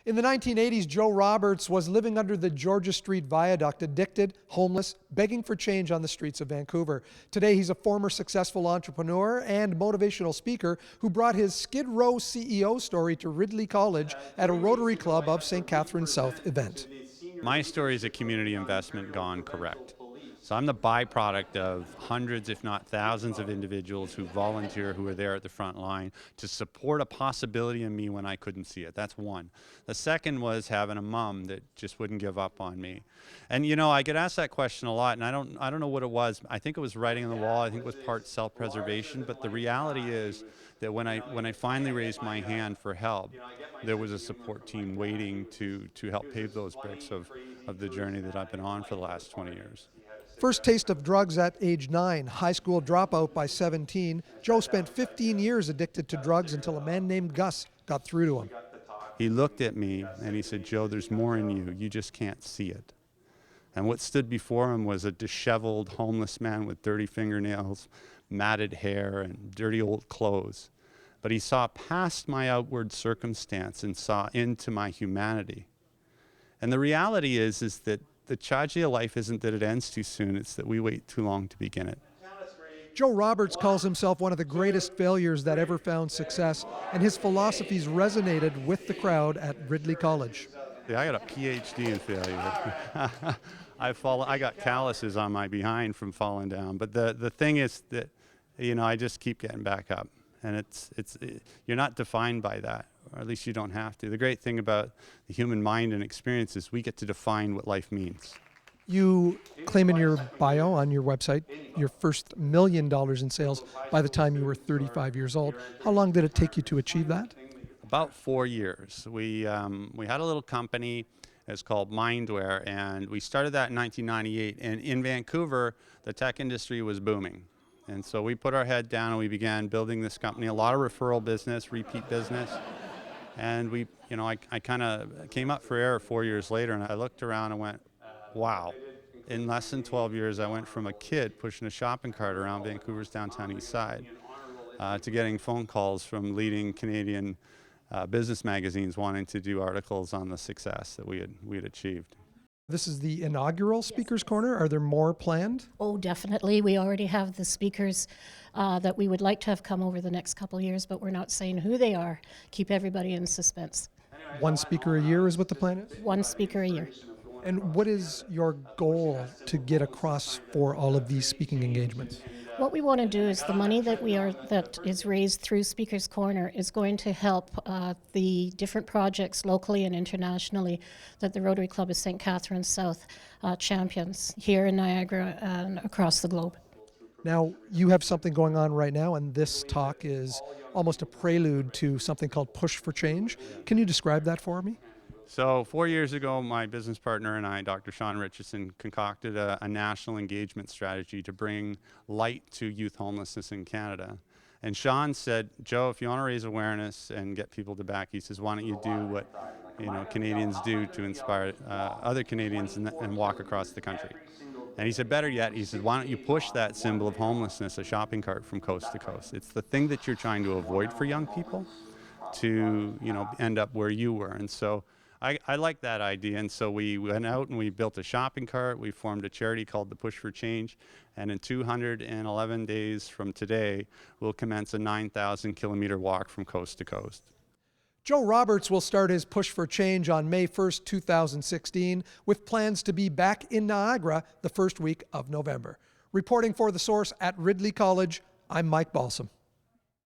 In the 1980s, Joe Roberts was living under the Georgia Street Viaduct, addicted, homeless, begging for change on the streets of Vancouver. Today, he's a former successful entrepreneur and motivational speaker who brought his Skid Row C.E.O. story to Ridley College at a Rotary Club of St. Catharines South event. My story is a community investment gone correct. So I'm the byproduct of hundreds, if not thousands, of individuals who volunteer, who are there at the front line to support a possibility in me when I couldn't see it. That's one. The second was having a mom that just wouldn't give up on me. And you know, I get asked that question a lot, and I don't know what it was. I think it was writing on the wall. I think it was part self-preservation. But the reality is that when I finally raised my hand for help, there was a support team waiting to help pave those bricks of the journey that I've been on for the last 20 years. First taste of drugs at age 9, high school dropout by 17, Joe spent 15 years addicted to drugs until a man named Gus got through to him. He looked at me and he said, "Joe, there's more in you. You just can't see it." And what stood before him was a disheveled homeless man with dirty fingernails, matted hair, and dirty old clothes. But he saw past my outward circumstance and saw into my humanity. And the reality is that the tragedy of life isn't that it ends too soon, it's that we wait too long to begin it. Joe Roberts calls himself one of the greatest failures that ever found success, and his philosophies resonated with the crowd at Ridley College. Yeah, I got a PhD in failure. I got calluses on my behind from falling down, but the thing is that, you know, I just keep getting back up, and you're not defined by that. Or at least you don't have to. The great thing about the human mind and experience is we get to define what life means. You claim in your bio on your website your first $1 million in sales by the time you were 35 years old. How long did it take you to achieve that? About 4 years. We had a little company. It's called Mindware, and we started that in 1998. And in Vancouver, the tech industry was booming. And so we put our head down and we began building this company. A lot of referral business, repeat business. And I kind of came up for air 4 years later, and I looked around and went, wow. In less than 12 years, I went from a kid pushing a shopping cart around Vancouver's downtown east side to getting phone calls from leading Canadian business magazines wanting to do articles on the success that we had achieved. This is the inaugural Speakers Corner. Are there more planned? Oh, definitely. We already have the speakers that we would like to have come over the next couple of years, but we're not saying who they are. Keep everybody in suspense. One speaker a year is what the plan is? One speaker a year. And what is your goal to get across for all of these speaking engagements? What we want to do is the money that is raised through Speakers Corner is going to help the different projects locally and internationally that the Rotary Club of St. Catharines South champions here in Niagara and across the globe. Now, you have something going on right now, and this talk is almost a prelude to something called Push for Change. Can you describe that for me? So 4 years ago, my business partner and I, Dr. Sean Richardson, concocted a national engagement strategy to bring light to youth homelessness in Canada. And Sean said, "Joe, if you want to raise awareness and get people to back," he says, "why don't you do what Canadians do to inspire other Canadians and walk across the country?" And he said, better yet, he said, "Why don't you push that symbol of homelessness, a shopping cart, from coast to coast? It's the thing that you're trying to avoid for young people to end up where you were." And so I like that idea, and so we went out and we built a shopping cart. We formed a charity called the Push for Change, and in 211 days from today, we'll commence a 9,000-kilometer walk from coast to coast. Joe Roberts will start his Push for Change on May 1st, 2016, with plans to be back in Niagara the first week of November. Reporting for The Source at Ridley College, I'm Mike Balsom.